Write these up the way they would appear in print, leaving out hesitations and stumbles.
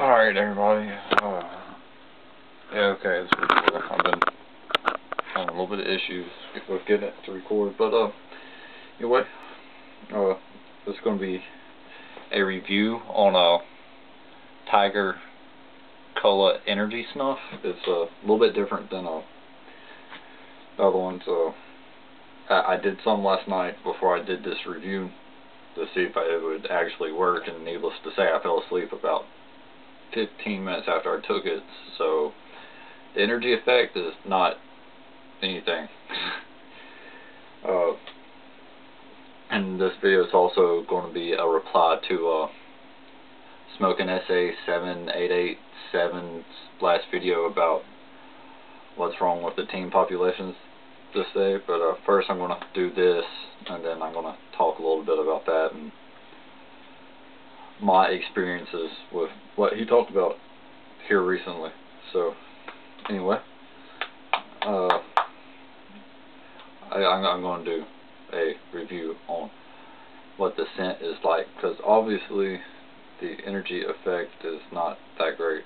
Alright, everybody. Yeah, okay, it's recording. I've been having a little bit of issues with getting it to record, but, anyway, this is going to be a review on a Tiger Cola Energy Snuff. It's a little bit different than the other ones. I did some last night before I did this review to see if it would actually work, and needless to say, I fell asleep about 15 minutes after I took it, so the energy effect is not anything. And this video is also going to be a reply to smokingessy7887's last video about what's wrong with the teen populations this day. But first I'm going to do this, and then I'm going to talk a little bit about that and my experiences with what he talked about here recently. So anyway, I'm going to do a review on what the scent is like, because obviously the energy effect is not that great.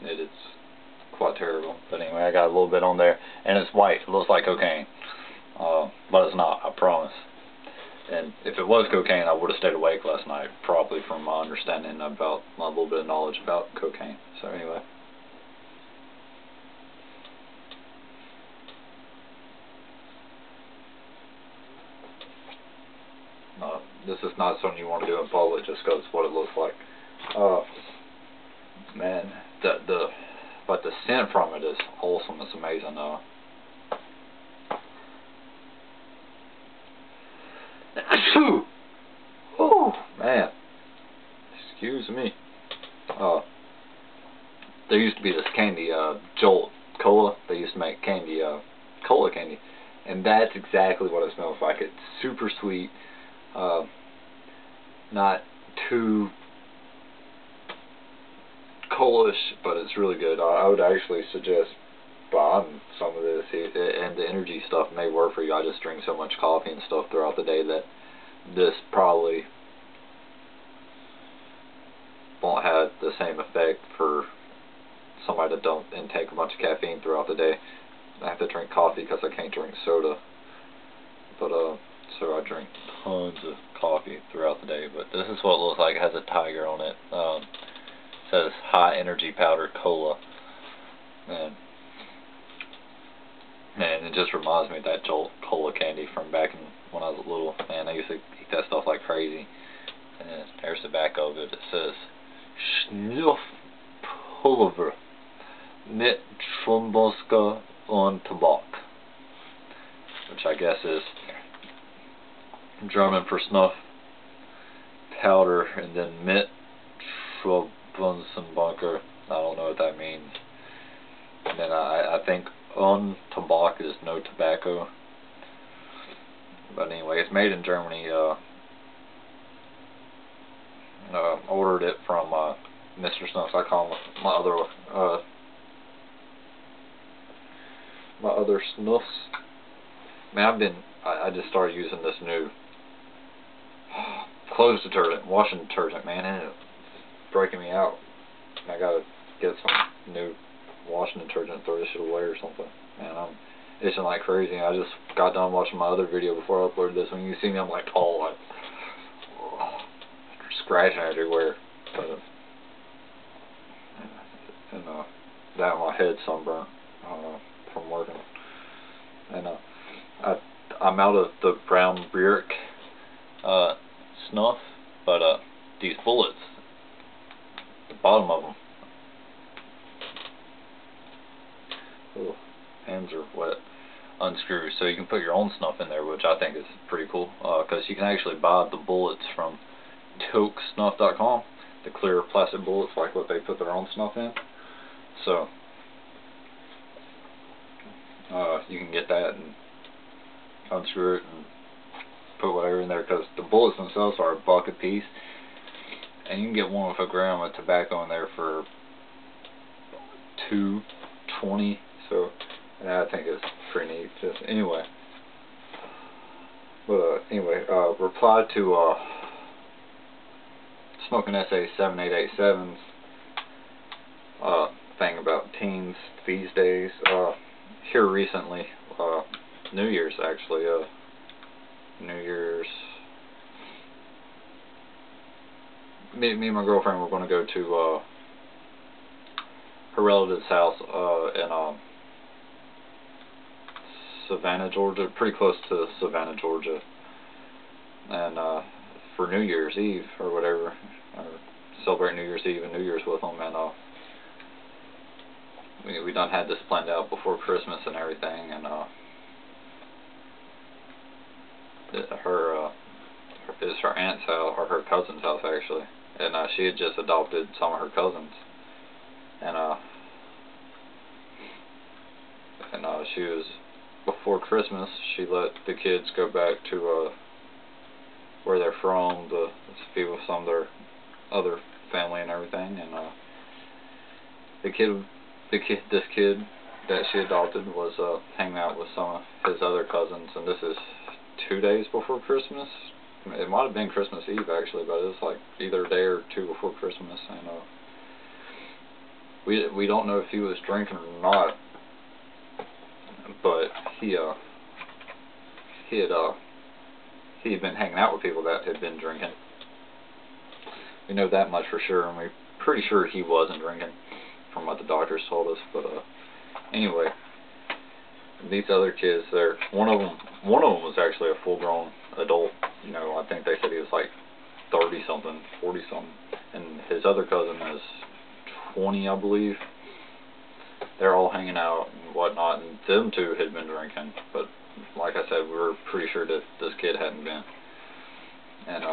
It is quite terrible. But anyway, I got a little bit on there, and it's white. It looks like cocaine, but it's not, I promise. And if it was cocaine, I would have stayed awake last night, probably, from my understanding about my little bit of knowledge about cocaine. So anyway. This is not something you want to do in public just because it's what it looks like. Man, but the scent from it is awesome. It's amazing. Oh man, excuse me. There used to be this candy, Jolt Cola. They used to make candy, cola candy, and that's exactly what it smells like. It's super sweet, not too cola-ish, but it's really good. I would actually suggest buying some of this, and the energy stuff may work for you. I just drink so much coffee and stuff throughout the day that this probably won't have the same effect for somebody that don't intake a bunch of caffeine throughout the day. I have to drink coffee because I can't drink soda, but so I drink tons of coffee throughout the day. But this is what it looks like. It has a tiger on it. It says high energy powder cola, and it just reminds me of that Jolt Cola candy from back when I was little. Man, I used to eat that stuff like crazy. And there's the back of it. It says Snuff Pulver mit Tromboska und Tabak, which I guess is German for snuff powder, and then mit Tromboska. I don't know what that means. And then I think on Tabak is no tobacco. But anyway, it's made in Germany. Ordered it from Mr. Snuff's. I call him my other snuffs. Man, I just started using this new clothes detergent, washing detergent, man, and it's breaking me out. I gotta get some new washing detergent, throw this shit away or something. Man, I'm itching like crazy. I just got done watching my other video before I uploaded this. When you see me, I'm like scratching everywhere. And that my head sunburnt from working. And I'm out of the brown brick snuff, but these bullets, the bottom of them, oh, hands are wet, unscrew, so you can put your own snuff in there, which I think is pretty cool, because you can actually buy the bullets from snuff.com, the clear plastic bullets like what they put their own snuff in. So you can get that and unscrew it and put whatever in there, because the bullets themselves are $1 a piece, and you can get one with a gram of tobacco in there for $2.20. So I think it's pretty neat. Just anyway, but reply to smokingessy7887 thing about teens these days. Here recently, New Year's actually, New Year's, me and my girlfriend were going to go to her relative's house in Savannah, Georgia, pretty close to Savannah, Georgia, and for New Year's Eve or whatever, or celebrate New Year's Eve and New Year's with them, and we done had this planned out before Christmas and everything, and it's her aunt's house, or her cousin's house actually, and she had just adopted some of her cousins, and she was, before Christmas, she let the kids go back to where they're from to be with some of their other family and everything, and this kid that she adopted was hanging out with some of his other cousins, and this is 2 days before Christmas. It might have been Christmas Eve actually, but it was like either a day or two before Christmas, and we don't know if he was drinking or not, but he had been hanging out with people that had been drinking. We know that much for sure, and we're pretty sure he wasn't drinking from what the doctors told us. But anyway, these other kids, one of them was actually a full-grown adult. You know, I think they said he was like 30-something, 40-something, and his other cousin is 20, I believe. They're all hanging out and whatnot, and them two had been drinking, but like I said, we were pretty sure that this kid hadn't been. And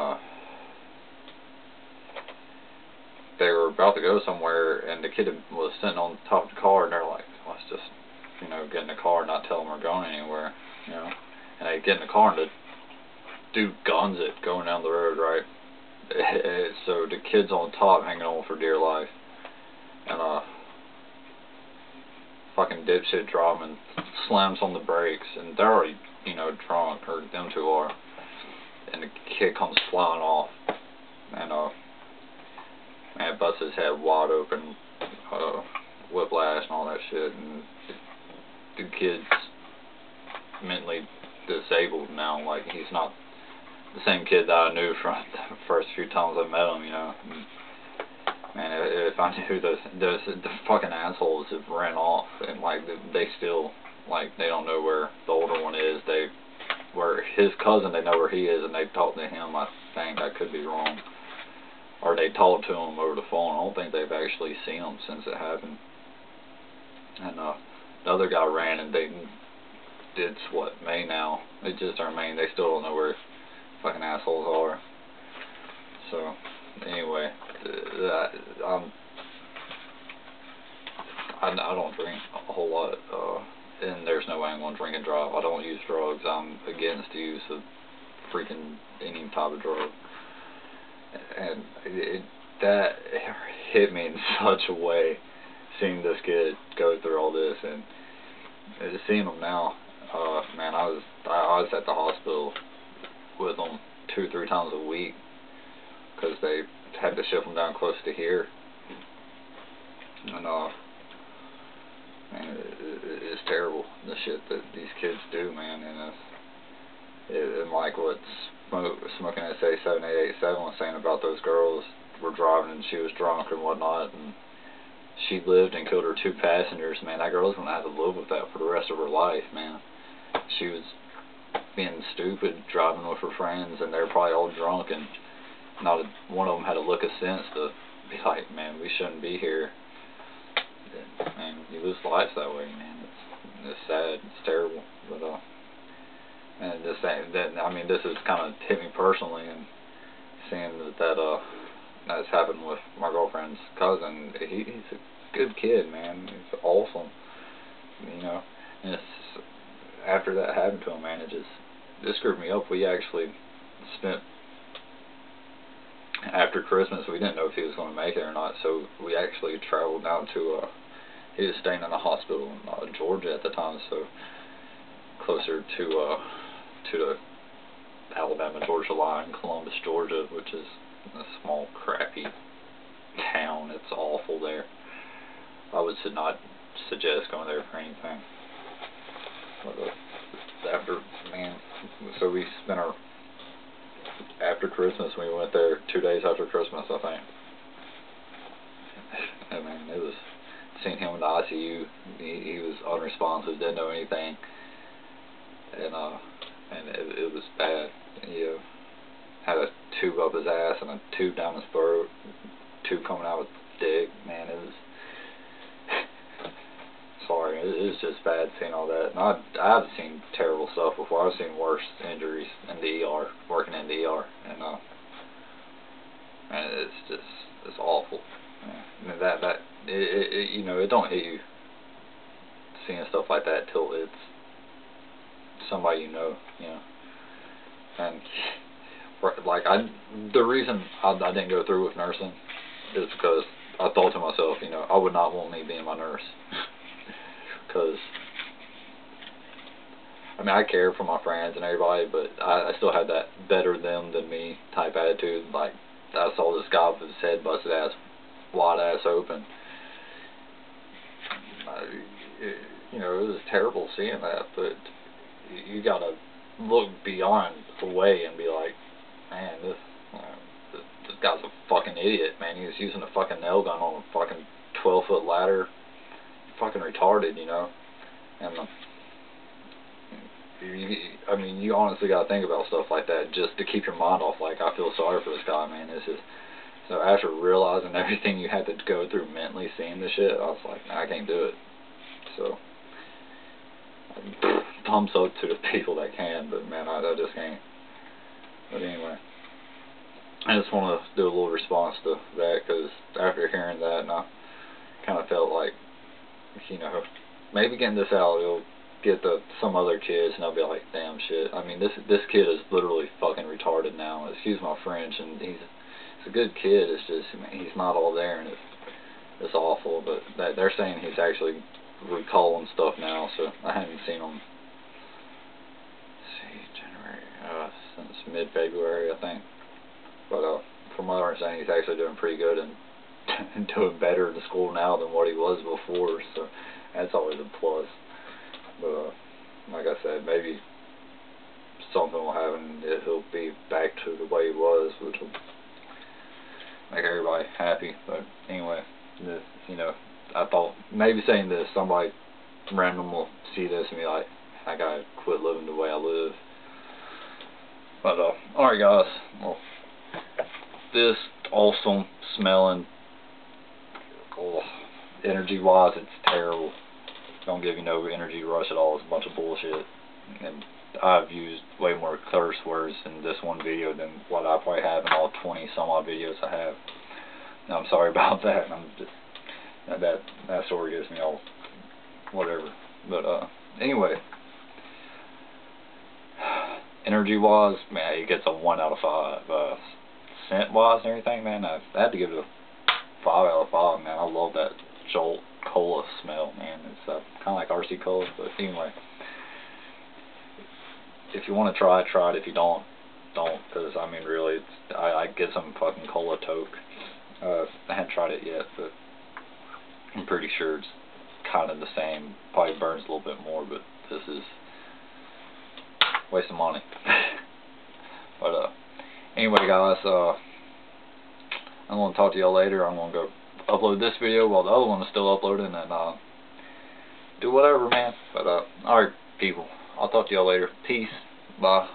they were about to go somewhere, and the kid was sitting on top of the car, and they're like, let's just, you know, get in the car and not tell them we're going anywhere, you know. And they get in the car, and the dude guns it going down the road, right? So the kid's on top hanging on for dear life, and fucking dipshit driving slams on the brakes, and they're already, you know, drunk, or them two are, and the kid comes flying off, and man, busts his head wide open, whiplash and all that shit, and the kid's mentally disabled now. Like, he's not the same kid that I knew from the first few times I met him, you know. And, man, if I knew the fucking assholes have ran off, and like they still, like, they don't know where the older one is. Where his cousin, they know where he is, and they talked to him. I think, I could be wrong, or they talked to him over the phone. I don't think they've actually seen him since it happened. And the other guy ran, and they did what, May now. They just are May. They still don't know where fucking assholes are. So anyway, I don't drink a whole lot, and there's no way I'm going to drink and drive. I don't use drugs. I'm against the use of freaking any type of drug. And that hit me in such a way, seeing this kid go through all this, and seeing him now. Man, I was at the hospital with him 2-3 times a week, because they had to ship him down close to here. And man, it's terrible, the shit that these kids do, man. And and like what smokingessy7887 was saying about those girls were driving and she was drunk and whatnot, and she lived and killed her 2 passengers. Man, that girl's gonna have to live with that for the rest of her life, man. She was being stupid, driving with her friends, and they're probably all drunk, and not one of them had a look of sense to be like, man, we shouldn't be here. And, man, you lose lives that way, man. It's sad. It's terrible. But and I mean, this is kind of hit me personally, and seeing that's happened with my girlfriend's cousin. He's a good kid, man. He's awesome, you know. And it's, after that happened to him, man, it screwed me up. We actually spent, after Christmas, we didn't know if he was going to make it or not, so we actually traveled down to, he was staying in a hospital in Georgia at the time, so closer to the Alabama-Georgia line, Columbus, Georgia, which is a small, crappy town. It's awful there. I would not suggest going there for anything. But, after, man, so we spent our, after Christmas, we went there 2 days after Christmas, I think. I mean, it was, seeing him in the ICU, he was unresponsive, didn't know anything, and it was bad. He had a tube up his ass and a tube down his throat, tube coming out with dick. Man, it was, sorry, it was just bad seeing all that. And I've seen terrible stuff before. I've seen worse injuries in the ER, working in the ER, and it's just, it's awful. Yeah. It you know, it don't hit you seeing stuff like that till it's somebody you know. And like, the reason I didn't go through with nursing is because I thought to myself, you know, I would not want me being my nurse. Because, I mean, I cared for my friends and everybody, but I still had that better them than me type attitude. Like, I saw this guy with his head busted ass, wide ass open. You know, it was terrible seeing that, but you gotta look beyond away and be like, man, this guy's a fucking idiot, man. He was using a fucking nail gun on a fucking 12-foot ladder. Fucking retarded, you know. And I mean, you honestly gotta think about stuff like that just to keep your mind off. Like, I feel sorry for this guy, man. It's just, so after realizing everything you had to go through mentally seeing this shit, I was like, nah, I can't do it. So, thumbs up to the people that can, but man, I just can't. But anyway, I just want to do a little response to that, because after hearing that, and I kind of felt like, you know, maybe getting this out, it'll get some other kids, and they'll be like, damn shit. I mean, this kid is literally fucking retarded now. Excuse my French, and he's a good kid. It's just, I mean, he's not all there, and it's awful. But they're saying he's actually recalling stuff now, so I haven't seen him. January, since mid-February, I think. But from what I understand, he's actually doing pretty good and doing better in school now than what he was before, so that's always a plus. But like I said, maybe something will happen, he'll be back to the way he was, which will make everybody happy. But anyway, this, you know, I thought maybe saying this, somebody random will see this and be like, I gotta quit living the way I live. But alright guys, well, this awesome smelling, energy wise, it's terrible. Don't give you no energy rush at all. It's a bunch of bullshit. And I've used way more curse words in this one video than what I probably have in all 20 some odd videos I have. And I'm sorry about that. I'm just, that story gives me all whatever. But anyway, energy wise, man, it gets a 1 out of 5. Scent wise and everything, man, I had to give it a 5 out of 5, man. I love that Jolt Cola smell, man. It's kind of like RC Cola, but anyway, if you want to try it. If you don't, because I mean, really, I get some fucking Cola Toke. I haven't tried it yet, but I'm pretty sure it's kind of the same. Probably burns a little bit more, but this is waste of money. But anyway, guys, I'm gonna talk to y'all later. I'm gonna go upload this video while the other one is still uploading, and do whatever, man. But alright, people, I'll talk to y'all later. Peace. Bye.